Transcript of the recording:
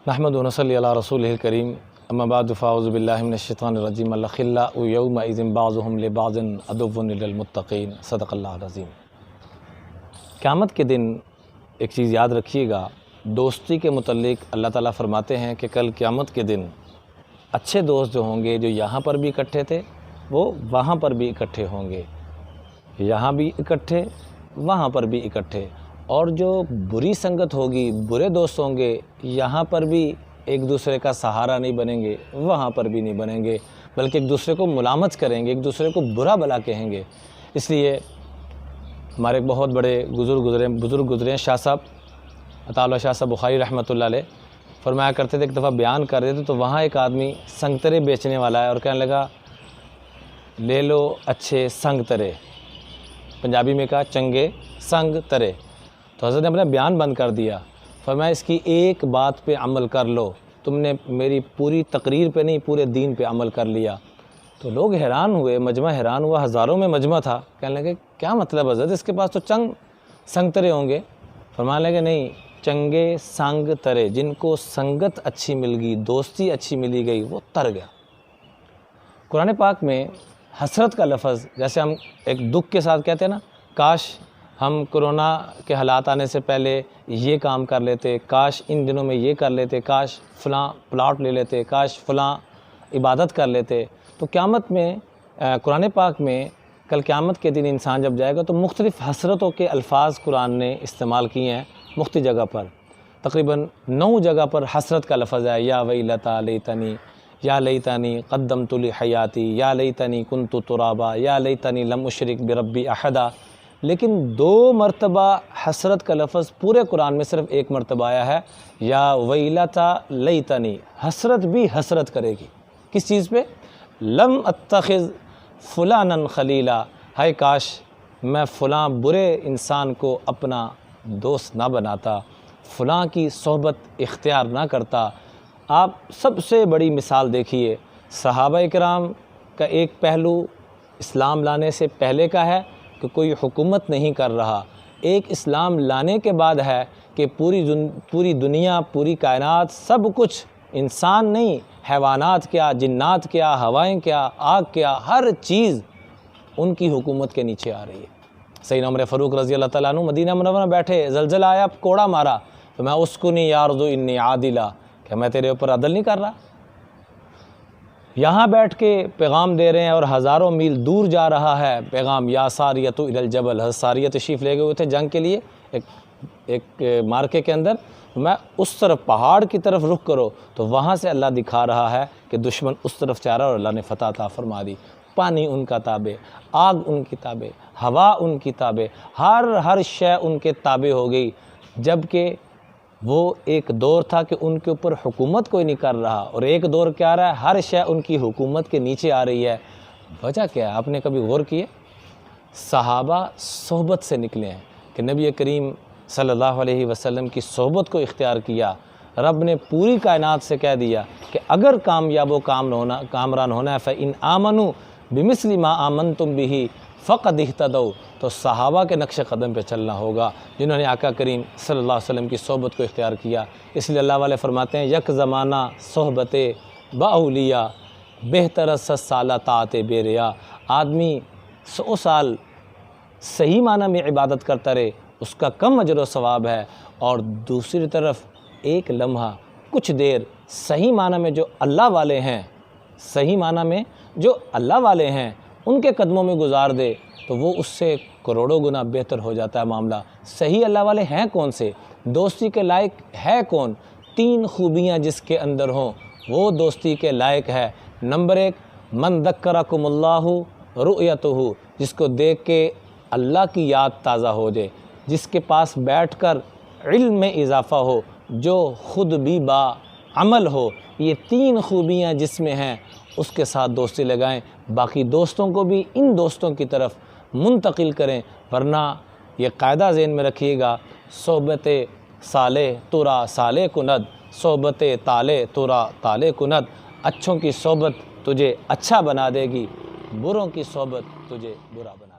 نحمد ونصلی علی رسولہ کریم اما بعد فاعوذ باللہ من الشیطان الرجیم الاخلاء یومئذ بعضهم لبعض عدو الا المتقین صدق اللہ العظیم۔ قیامت کے دن ایک چیز یاد رکھیے گا، دوستی کے متعلق اللہ تعالیٰ فرماتے ہیں کہ کل قیامت کے دن اچھے دوست جو ہوں گے، جو یہاں پر بھی اکٹھے تھے وہ وہاں پر بھی اکٹھے ہوں گے، یہاں بھی اکٹھے وہاں پر بھی اکٹھے، اور جو بری سنگت ہوگی، برے دوست ہوں گے، یہاں پر بھی ایک دوسرے کا سہارا نہیں بنیں گے، وہاں پر بھی نہیں بنیں گے، بلکہ ایک دوسرے کو ملامت کریں گے، ایک دوسرے کو برا بھلا کہیں گے۔ اس لیے ہمارے ایک بہت بڑے بزرگ گزرے شاہ صاحب عطا اللہ شاہ صاحب بخاری رحمۃ اللہ علیہ فرمایا کرتے تھے، ایک دفعہ بیان کر رہے تھے تو وہاں ایک آدمی سنگترے بیچنے والا ہے اور کہنے لگا لے لو اچھے سنگ ترے، پنجابی میں کہا چنگے سنگ ترے۔ تو حضرت نے اپنا بیان بند کر دیا، فرمایا اس کی ایک بات پہ عمل کر لو، تم نے میری پوری تقریر پہ نہیں پورے دین پہ عمل کر لیا۔ تو لوگ حیران ہوئے، مجمع حیران ہوا، ہزاروں میں مجمع تھا، کہنے لگے کیا مطلب حضرت، اس کے پاس تو سنگ ترے ہوں گے؟ فرمانے لگے نہیں، چنگے سنگ ترے، جن کو سنگت اچھی مل گئی، دوستی اچھی ملی گئی، وہ تر گیا۔ قرآن پاک میں حسرت کا لفظ، جیسے ہم ایک دکھ کے ساتھ کہتے ہیں نا، کاش ہم کرونا کے حالات آنے سے پہلے یہ کام کر لیتے، کاش ان دنوں میں یہ کر لیتے، کاش فلاں پلاٹ لے لیتے، کاش فلاں عبادت کر لیتے۔ تو قیامت میں قرآن پاک میں کل قیامت کے دن انسان جب جائے گا تو مختلف حسرتوں کے الفاظ قرآن نے استعمال کیے ہیں مختلف جگہ پر، تقریباً 9 جگہ پر حسرت کا لفظ ہے، یا ویلتا لیتنی، یا لیتنی قدمت لحیاتی، یا لیتنی کنت ترابا، یا لیتنی لم اشرک بربی احدا۔ لیکن 2 مرتبہ حسرت کا لفظ پورے قرآن میں صرف 1 مرتبہ آیا ہے، یا ویلتا لیتنی، حسرت بھی حسرت کرے گی، کس چیز پہ؟ لم اتخذ فلانا خلیلا، ہائے کاش میں فلاں برے انسان کو اپنا دوست نہ بناتا، فلاں کی صحبت اختیار نہ کرتا۔ آپ سب سے بڑی مثال دیکھیے، صحابہ کرام کا ایک پہلو اسلام لانے سے پہلے کا ہے کہ کوئی حکومت نہیں کر رہا، ایک اسلام لانے کے بعد ہے کہ پوری دنیا، پوری کائنات، سب کچھ، انسان نہیں، حیوانات کیا، جنات کیا، ہوائیں کیا، آگ کیا، ہر چیز ان کی حکومت کے نیچے آ رہی ہے۔ سیدنا عمر فاروق رضی اللہ تعالیٰ عنہ مدینہ منورہ بیٹھے، زلزلہ آیا، کوڑا مارا، تو میں اسکنی یا ارض انی عادلہ، کہ میں تیرے اوپر عدل نہیں کر رہا۔ یہاں بیٹھ کے پیغام دے رہے ہیں اور ہزاروں میل دور جا رہا ہے پیغام، یا ساریۃ الی الجبل، حضرت ساریہ تشریف لے گئے ہوئے تھے جنگ کے لیے ایک مارکے کے اندر، میں اس طرف پہاڑ کی طرف رخ کرو، تو وہاں سے اللہ دکھا رہا ہے کہ دشمن اس طرف چاہ رہا ہے اور اللہ نے فتح عطا فرما دی۔ پانی ان کا تابع، آگ ان کی تابع، ہوا ان کی تابع، ہر شے ان کے تابع ہو گئی، جبکہ وہ ایک دور تھا کہ ان کے اوپر حکومت کوئی نہیں کر رہا، اور ایک دور کیا آ رہا ہے، ہر شے ان کی حکومت کے نیچے آ رہی ہے۔ وجہ کیا ہے؟ آپ نے کبھی غور کیے؟ صحابہ صحبت سے نکلے ہیں کہ نبی کریم صلی اللہ علیہ وسلم کی صحبت کو اختیار کیا۔ رب نے پوری کائنات سے کہہ دیا کہ اگر کامیاب و کامران ہونا ہے فَإِنْ آمَنُوا بِمِثْلِ مَا آمَنْتُمْ بِهِ فَقَدْ اهْتَدَوْا، تو صحابہ کے نقش قدم پہ چلنا ہوگا جنہوں نے آقا کریم صلی اللہ علیہ وسلم کی صحبت کو اختیار کیا۔ اس لیے اللہ والے فرماتے ہیں یک زمانہ صحبت باولیاء بہتر از 100 سالہ طاعت بے ریا۔ آدمی 100 سال صحیح معنی میں عبادت کرتا رہے، اس کا کم اجر و ثواب ہے، اور دوسری طرف ایک لمحہ، کچھ دیر صحیح معنی میں جو اللہ والے ہیں، صحیح معنی میں جو اللہ والے ہیں ان کے قدموں میں گزار دے تو وہ اس سے کروڑوں گنا بہتر ہو جاتا ہے معاملہ۔ صحیح اللہ والے ہیں کون سے؟ دوستی کے لائق ہے کون؟ 3 خوبیاں جس کے اندر ہوں وہ دوستی کے لائق ہے۔ نمبر 1، من ذکرکم اللہ رؤیتہ، جس کو دیکھ کے اللہ کی یاد تازہ ہو جائے، جس کے پاس بیٹھ کر علم میں اضافہ ہو، جو خود بھی با عمل ہو۔ یہ 3 خوبیاں جس میں ہیں اس کے ساتھ دوستی لگائیں، باقی دوستوں کو بھی ان دوستوں کی طرف منتقل کریں، ورنہ یہ قاعدہ ذہن میں رکھیے گا، صحبت صالح ترا صالح کند، صحبت طالح ترا طالح کند۔ اچھوں کی صحبت تجھے اچھا بنا دے گی، بروں کی صحبت تجھے برا بنا دے گی۔